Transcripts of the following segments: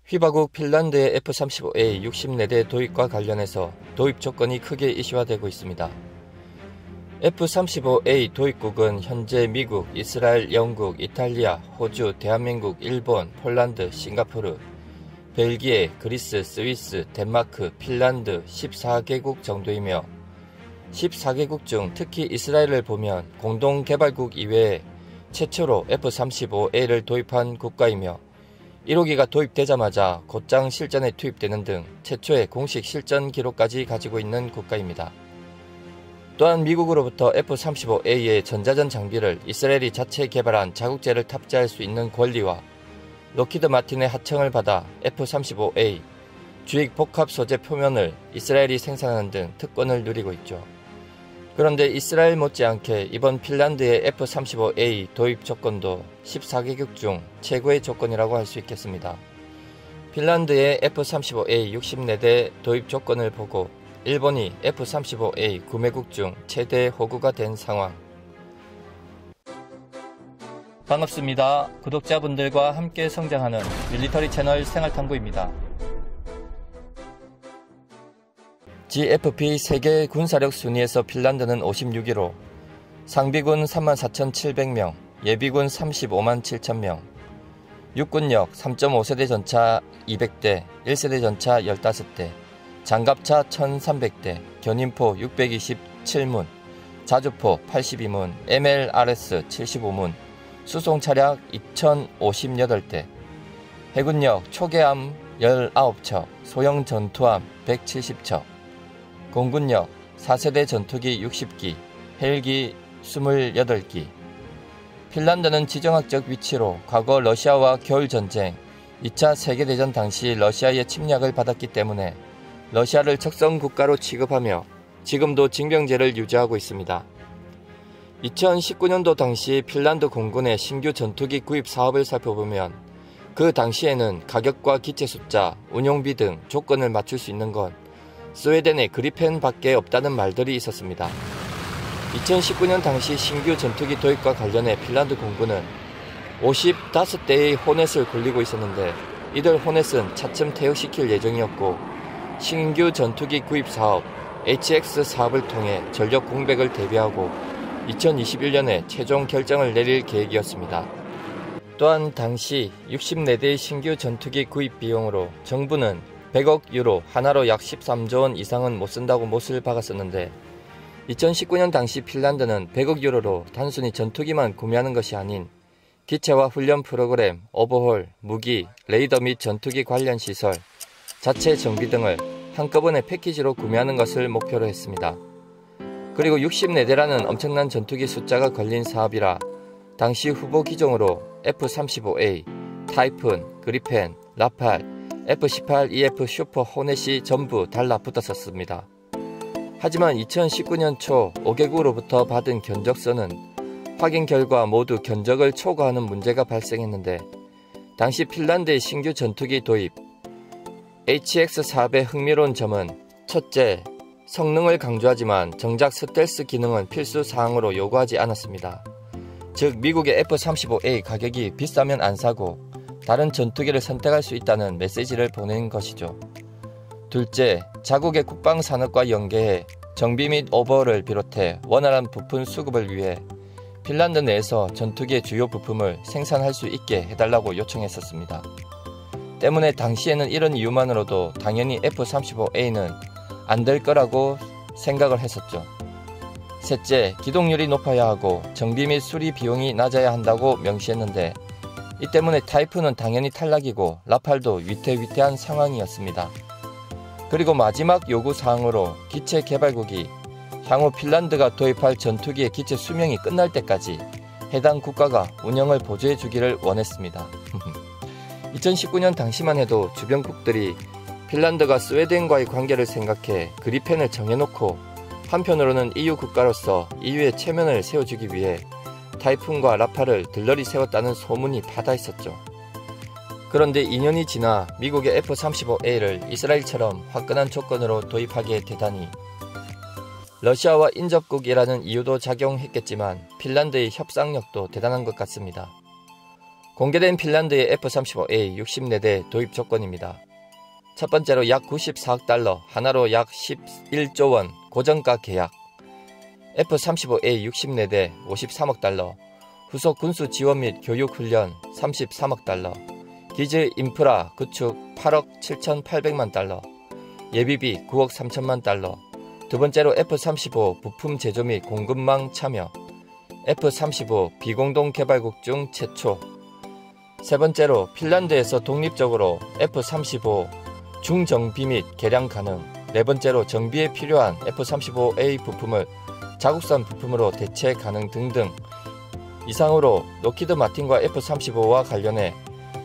휘바국 핀란드의 F-35A 64대 도입과 관련해서 도입 조건이 크게 이슈화되고 있습니다. F-35A 도입국은 현재 미국, 이스라엘, 영국, 이탈리아, 호주, 대한민국, 일본, 폴란드, 싱가포르, 벨기에, 그리스, 스위스, 덴마크, 핀란드 14개국 정도이며 14개국 중 특히 이스라엘을 보면 공동개발국 이외에 최초로 F-35A를 도입한 국가이며 1호기가 도입되자마자 곧장 실전에 투입되는 등 최초의 공식 실전 기록까지 가지고 있는 국가입니다. 또한 미국으로부터 F-35A의 전자전 장비를 이스라엘이 자체 개발한 자국제를 탑재할 수 있는 권리와 록히드 마틴의 하청을 받아 F-35A 주익 복합 소재 표면을 이스라엘이 생산하는 등 특권을 누리고 있죠. 그런데 이스라엘 못지않게 이번 핀란드의 F-35A 도입 조건도 14개국 중 최고의 조건이라고 할 수 있겠습니다. 핀란드의 F-35A 64대 도입 조건을 보고 일본이 F-35A 구매국 중 최대 호구가 된 상황. 반갑습니다. 구독자분들과 함께 성장하는 밀리터리 채널 생활탐구입니다. GFP 세계 군사력 순위에서 핀란드는 56위로 상비군 34,700명, 예비군 35만 7천명, 육군력 3.5세대 전차 200대, 1세대 전차 15대, 장갑차 1,300대, 견인포 627문, 자주포 82문, MLRS 75문, 수송차량 2,058대, 해군력 초계함 19척, 소형 전투함 170척, 공군력 4세대 전투기 60기, 헬기 28기. 핀란드는 지정학적 위치로 과거 러시아와 겨울전쟁, 2차 세계대전 당시 러시아의 침략을 받았기 때문에 러시아를 적성국가로 취급하며 지금도 징병제를 유지하고 있습니다. 2019년도 당시 핀란드 공군의 신규 전투기 구입 사업을 살펴보면 그 당시에는 가격과 기체 숫자, 운용비 등 조건을 맞출 수 있는 건 스웨덴의 그리펜 밖에 없다는 말들이 있었습니다. 2019년 당시 신규 전투기 도입과 관련해 핀란드 공군은 55대의 호넷을 굴리고 있었는데 이들 호넷은 차츰 퇴역시킬 예정이었고 신규 전투기 구입 사업 HX 사업을 통해 전력 공백을 대비하고 2021년에 최종 결정을 내릴 계획이었습니다. 또한 당시 64대의 신규 전투기 구입 비용으로 정부는 100억 유로, 하나로 약 13조 원 이상은 못 쓴다고 못을 박았었는데 2019년 당시 핀란드는 100억 유로로 단순히 전투기만 구매하는 것이 아닌 기체와 훈련 프로그램, 오버홀, 무기, 레이더 및 전투기 관련 시설, 자체 정비 등을 한꺼번에 패키지로 구매하는 것을 목표로 했습니다. 그리고 64대라는 엄청난 전투기 숫자가 걸린 사업이라 당시 후보 기종으로 F-35A, 타이푼, 그리펜, 라팔, F-18EF 슈퍼 호넷이 전부 달라붙었었습니다. 하지만 2019년 초 5개국으로부터 받은 견적서는 확인 결과 모두 견적을 초과하는 문제가 발생했는데 당시 핀란드의 신규 전투기 도입 HX 사업의 흥미로운 점은 첫째, 성능을 강조하지만 정작 스텔스 기능은 필수 사항으로 요구하지 않았습니다. 즉 미국의 F-35A 가격이 비싸면 안 사고 다른 전투기를 선택할 수 있다는 메시지를 보낸 것이죠. 둘째, 자국의 국방산업과 연계해 정비 및 오버홀을 비롯해 원활한 부품 수급을 위해 핀란드 내에서 전투기의 주요 부품을 생산할 수 있게 해달라고 요청했었습니다. 때문에 당시에는 이런 이유만으로도 당연히 F-35A는 안 될 거라고 생각을 했었죠. 셋째, 기동률이 높아야 하고 정비 및 수리 비용이 낮아야 한다고 명시했는데 이 때문에 타이푼은 당연히 탈락이고 라팔도 위태위태한 상황이었습니다. 그리고 마지막 요구사항으로 기체 개발국이 향후 핀란드가 도입할 전투기의 기체 수명이 끝날 때까지 해당 국가가 운영을 보조해 주기를 원했습니다. 2019년 당시만 해도 주변국들이 핀란드가 스웨덴과의 관계를 생각해 그리펜을 정해놓고 한편으로는 EU 국가로서 EU의 체면을 세워주기 위해 타이푼과 라팔을 들러리 세웠다는 소문이 파다 있었죠. 그런데 2년이 지나 미국의 F-35A를 이스라엘처럼 화끈한 조건으로 도입하게 되다니 러시아와 인접국이라는 이유도 작용했겠지만 핀란드의 협상력도 대단한 것 같습니다. 공개된 핀란드의 F-35A 60대 도입 조건입니다. 첫 번째로 약 94억 달러, 하나로 약 11조 원 고정가 계약. F-35A 60대 53억 달러, 후속 군수 지원 및 교육 훈련 33억 달러, 기지 인프라 구축 8억 7,800만 달러, 예비비 9억 3천만 달러. 두 번째로 F-35 부품 제조 및 공급망 참여. F-35 비공동 개발국 중 최초. 세 번째로 핀란드에서 독립적으로 F-35 중정비 및 개량 가능. 네 번째로 정비에 필요한 F-35A 부품을 자국산 부품으로 대체 가능 등등. 이상으로 로키드 마틴과 F-35와 관련해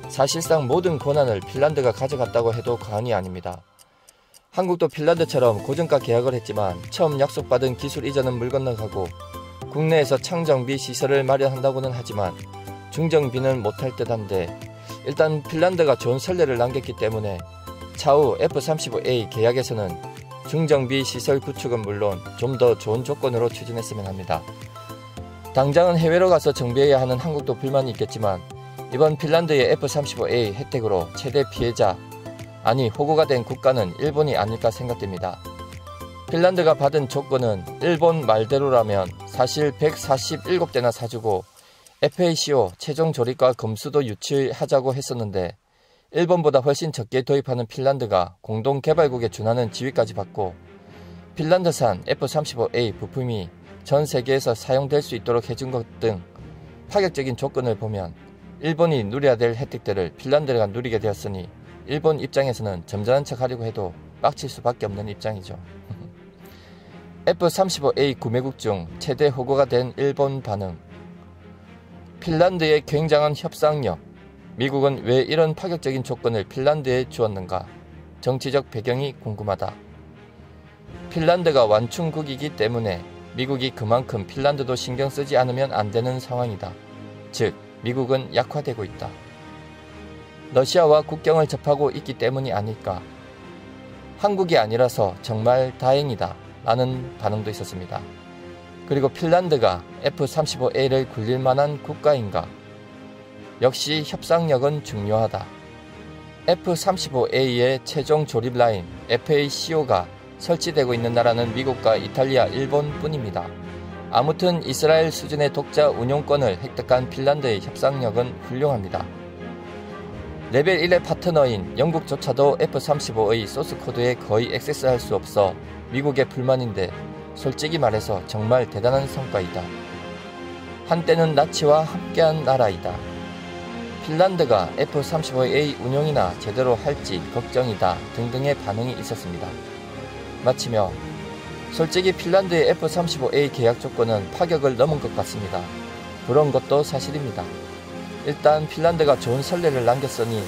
사실상 모든 권한을 핀란드가 가져갔다고 해도 과언이 아닙니다. 한국도 핀란드처럼 고정가 계약을 했지만 처음 약속받은 기술 이전은 물 건너가고 국내에서 창정비 시설을 마련한다고는 하지만 중정비는 못할 듯한데, 일단 핀란드가 좋은 선례를 남겼기 때문에 차후 F-35A 계약에서는 중정비 시설 구축은 물론 좀 더 좋은 조건으로 추진했으면 합니다. 당장은 해외로 가서 정비해야 하는 한국도 불만이 있겠지만 이번 핀란드의 F-35A 혜택으로 최대 피해자, 아니 호구가 된 국가는 일본이 아닐까 생각됩니다. 핀란드가 받은 조건은 일본 말대로라면 사실 147대나 사주고 FACO 최종 조립과 검수도 유치하자고 했었는데, 일본보다 훨씬 적게 도입하는 핀란드가 공동개발국에 준하는 지위까지 받고 핀란드산 F-35A 부품이 전 세계에서 사용될 수 있도록 해준 것 등 파격적인 조건을 보면 일본이 누려야 될 혜택들을 핀란드가 누리게 되었으니 일본 입장에서는 점잖은 척 하려고 해도 빡칠 수밖에 없는 입장이죠. F-35A 구매국 중 최대 호구가 된 일본 반응. 핀란드의 굉장한 협상력. 미국은 왜 이런 파격적인 조건을 핀란드에 주었는가? 정치적 배경이 궁금하다. 핀란드가 완충국이기 때문에 미국이 그만큼 핀란드도 신경 쓰지 않으면 안 되는 상황이다. 즉, 미국은 약화되고 있다. 러시아와 국경을 접하고 있기 때문이 아닐까. 한국이 아니라서 정말 다행이다 라는 반응도 있었습니다. 그리고 핀란드가 F-35A를 굴릴 만한 국가인가? 역시 협상력은 중요하다. F-35A의 최종 조립 라인 FACO가 설치되고 있는 나라는 미국과 이탈리아, 일본 뿐입니다. 아무튼 이스라엘 수준의 독자 운용권을 획득한 핀란드의 협상력은 훌륭합니다. 레벨 1의 파트너인 영국조차도 F-35의 소스코드에 거의 액세스할 수 없어 미국의 불만인데, 솔직히 말해서 정말 대단한 성과이다. 한때는 나치와 함께한 나라이다. 핀란드가 F-35A 운용이나 제대로 할지 걱정이다 등등의 반응이 있었습니다. 마치며 솔직히 핀란드의 F-35A 계약 조건은 파격을 넘은 것 같습니다. 그런 것도 사실입니다. 일단 핀란드가 좋은 선례를 남겼으니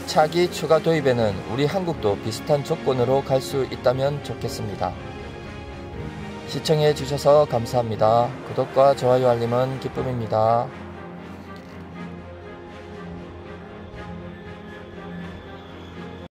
차기 추가 도입에는 우리 한국도 비슷한 조건으로 갈 수 있다면 좋겠습니다. 시청해 주셔서 감사합니다. 구독과 좋아요 알림은 기쁨입니다.